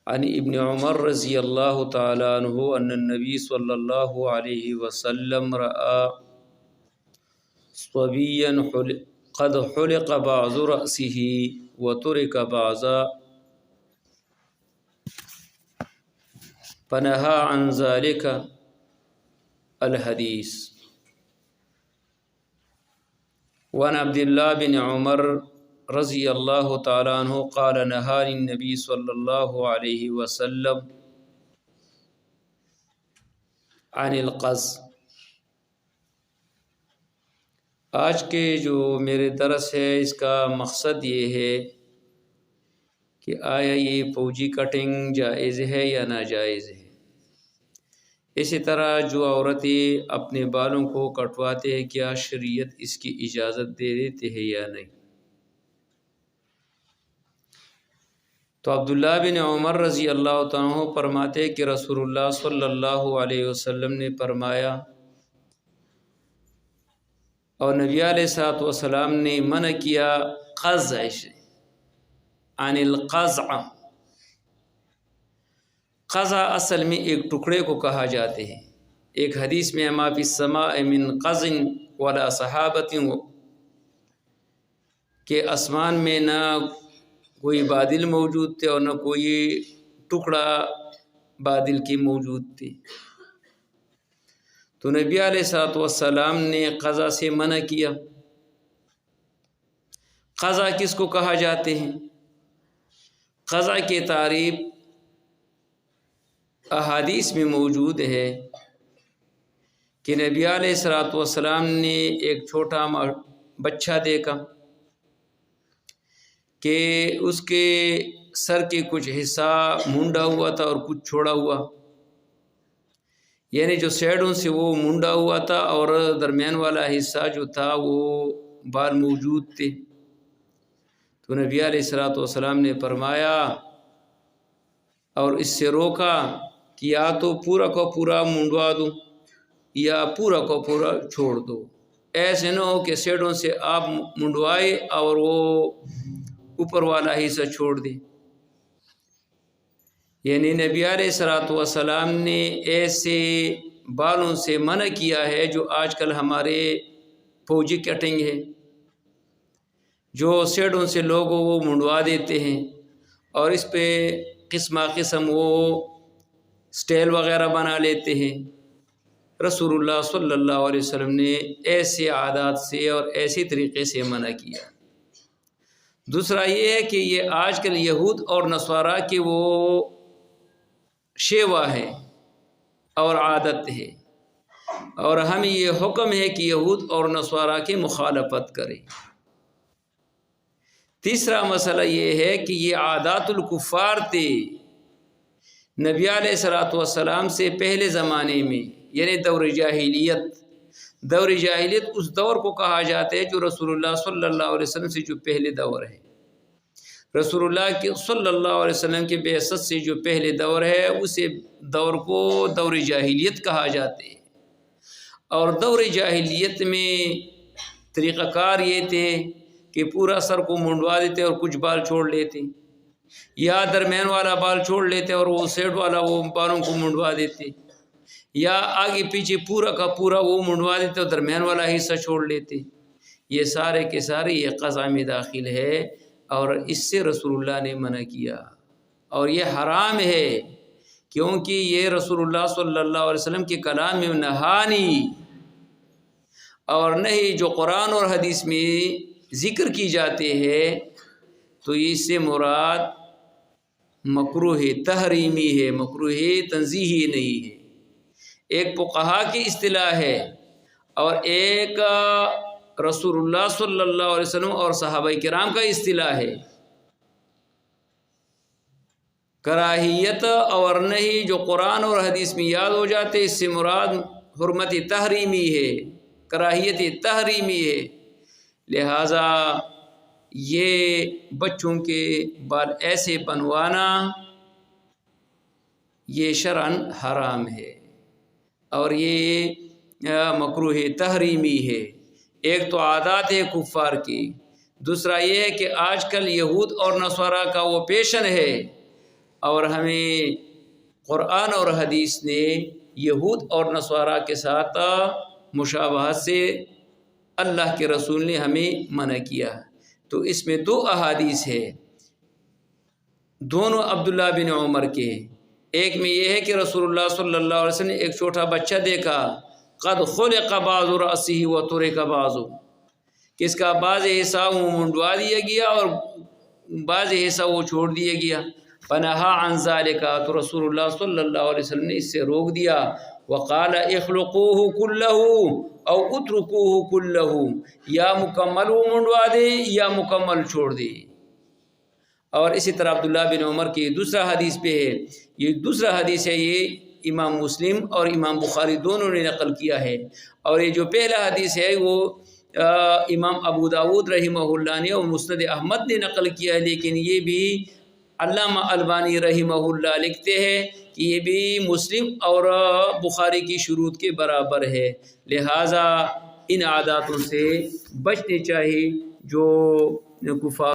عن ابن عمر رضی اللہ تعالی عنہ ان النبی صلی اللہ علیہ وسلم رأى صبیا قد حلق بعض رأسه وترك بعضا فنهى عن ذلك الحديث. وعن عبد الله بن عمر رضی اللہ تعالی عنہ قال نهاني النبي صلی اللہ علیہ وسلم عن القز. آج کے جو میرے درس ہے اس کا مقصد یہ ہے کہ آیا یہ فوجی کٹنگ جائز ہے یا ناجائز ہے. اسی طرح جو عورتیں اپنے بالوں کو کٹواتے ہیں کیا شریعت اس کی اجازت دے دیتے ہیں یا نہیں. تو عبداللہ بن عمر رضی اللہ تعالیٰ عنہ فرماتے کہ رسول اللہ صلی اللہ علیہ وسلم نے فرمایا اور نبی علیہ السلام نے منع کیا قزع سے. عن القزع، قزع اصل میں ایک ٹکڑے کو کہا جاتے ہیں. ایک حدیث میں ما فی السماء من قزع ولا صحابۃ، کہ آسمان میں نہ کوئی بادل موجود تھے اور نہ کوئی ٹکڑا بادل کی موجود تھی. تو نبی علیہ السلام نے قزع سے منع کیا. قزع کس کو کہا جاتے ہیں؟ قزع کی تعریف احادیث میں موجود ہے کہ نبی علیہ السلام نے ایک چھوٹا بچہ دیکھا کہ اس کے سر کے کچھ حصہ منڈا ہوا تھا اور کچھ چھوڑا ہوا، یعنی جو سائڈوں سے وہ منڈا ہوا تھا اور درمیان والا حصہ جو تھا وہ بال موجود تھے. تو نبی علیہ السلام نے فرمایا اور اس سے روکا کہ یا تو پورا کو پورا منڈوا دو یا پورا کو پورا چھوڑ دو. ایسے نہ ہو کہ سائڈوں سے آپ منڈوائے اور وہ اوپر والا حصہ چھوڑ دے. یعنی نبی علیہ السلام نے ایسے بالوں سے منع کیا ہے جو آج کل ہمارے فوجی کٹنگ ہے، جو سائڈوں سے لوگ وہ منڈوا دیتے ہیں اور اس پہ قسم قسم وہ سٹائل وغیرہ بنا لیتے ہیں. رسول اللہ صلی اللہ علیہ وسلم نے ایسے عادات سے اور ایسے طریقے سے منع کیا. دوسرا یہ ہے کہ یہ آج کل یہود اور نصارہ کی وہ شیوا ہے اور عادت ہے، اور ہمیں یہ حکم ہے کہ یہود اور نصارہ کی مخالفت کریں. تیسرا مسئلہ یہ ہے کہ یہ عادات الکفار تھے نبی علیہ السلام سے پہلے زمانے میں، یعنی دور جاہلیت. دور جاہلیت اس دور کو کہا جاتا ہے جو رسول اللہ صلی اللہ علیہ وسلم سے جو پہلے دور ہے. رسول اللہ کی صلی اللہ علیہ وسلم کے بعثت سے جو پہلے دور ہے اسے دور کو دور جاہلیت کہا جاتے ہے. اور دور جاہلیت میں طریقہ کار یہ تھے کہ پورا سر کو منڈوا دیتے اور کچھ بال چھوڑ لیتے، یا درمیان والا بال چھوڑ لیتے اور وہ سائڈ والا وہ بالوں کو منڈوا دیتے، یا آگے پیچھے پورا کا پورا وہ منڈوا دیتے اور درمیان والا حصہ چھوڑ لیتے. یہ سارے کے سارے یہ قزع میں داخل ہے اور اس سے رسول اللہ نے منع کیا اور یہ حرام ہے، کیونکہ یہ رسول اللہ صلی اللہ علیہ وسلم کے کلام میں نہانی اور نہیں جو قرآن اور حدیث میں ذکر کی جاتے ہیں تو اس سے مراد مکروہ تحریمی ہے، مکروہ تنزیہی نہیں ہے. ایک فقہا کی اصطلاح ہے اور ایک رسول اللہ صلی اللہ علیہ وسلم اور صحابہ کرام کا اصطلاح ہے. کراہیت اور نہیں جو قرآن اور حدیث میں یاد ہو جاتے اس سے مراد حرمت تحریمی ہے، کراہیت تحریمی ہے. لہذا یہ بچوں کے بال ایسے بنوانا یہ شرعاً حرام ہے اور یہ مکروہ تحریمی ہے. ایک تو عادات ہے کفار کی، دوسرا یہ ہے کہ آج کل یہود اور نصارہ کا وہ پیشن ہے اور ہمیں قرآن اور حدیث نے یہود اور نصارہ کے ساتھ مشابہت سے اللہ کے رسول نے ہمیں منع کیا۔ تو اس میں 2 احادیث ہے، دونوں عبداللہ بن عمر کے۔ ایک میں یہ ہے کہ رسول اللہ صلی اللہ علیہ وسلم نے ایک چھوٹا بچہ دیکھا، قد خلق بعض رأسہ وترک بعض، کہ اس کا بعض حصہ وہ منڈوا دیا گیا اور بعض حصہ وہ چھوڑ دیا گیا۔ فنہا عن ذالک، تو رسول اللہ صلی اللہ علیہ وسلم نے اس سے روک دیا۔ وقال اخلقوہ کلہ او اترکوہ کلہ، یا مکمل وہ منڈوا دے یا مکمل چھوڑ دے۔ اور اسی طرح عبداللہ بن عمر کی دوسرا حدیث پہ ہے، یہ دوسرا حدیث ہے، یہ امام مسلم اور امام بخاری دونوں نے نقل کیا ہے۔ اور یہ جو پہلا حدیث ہے وہ امام ابو داود رحمہ اللہ نے اور مسند احمد نے نقل کیا ہے، لیکن یہ بھی علامہ البانی رحمہ اللہ لکھتے ہیں کہ یہ بھی مسلم اور بخاری کی شروط کے برابر ہے، لہٰذا ان عاداتوں سے بچنے چاہیے جو کفار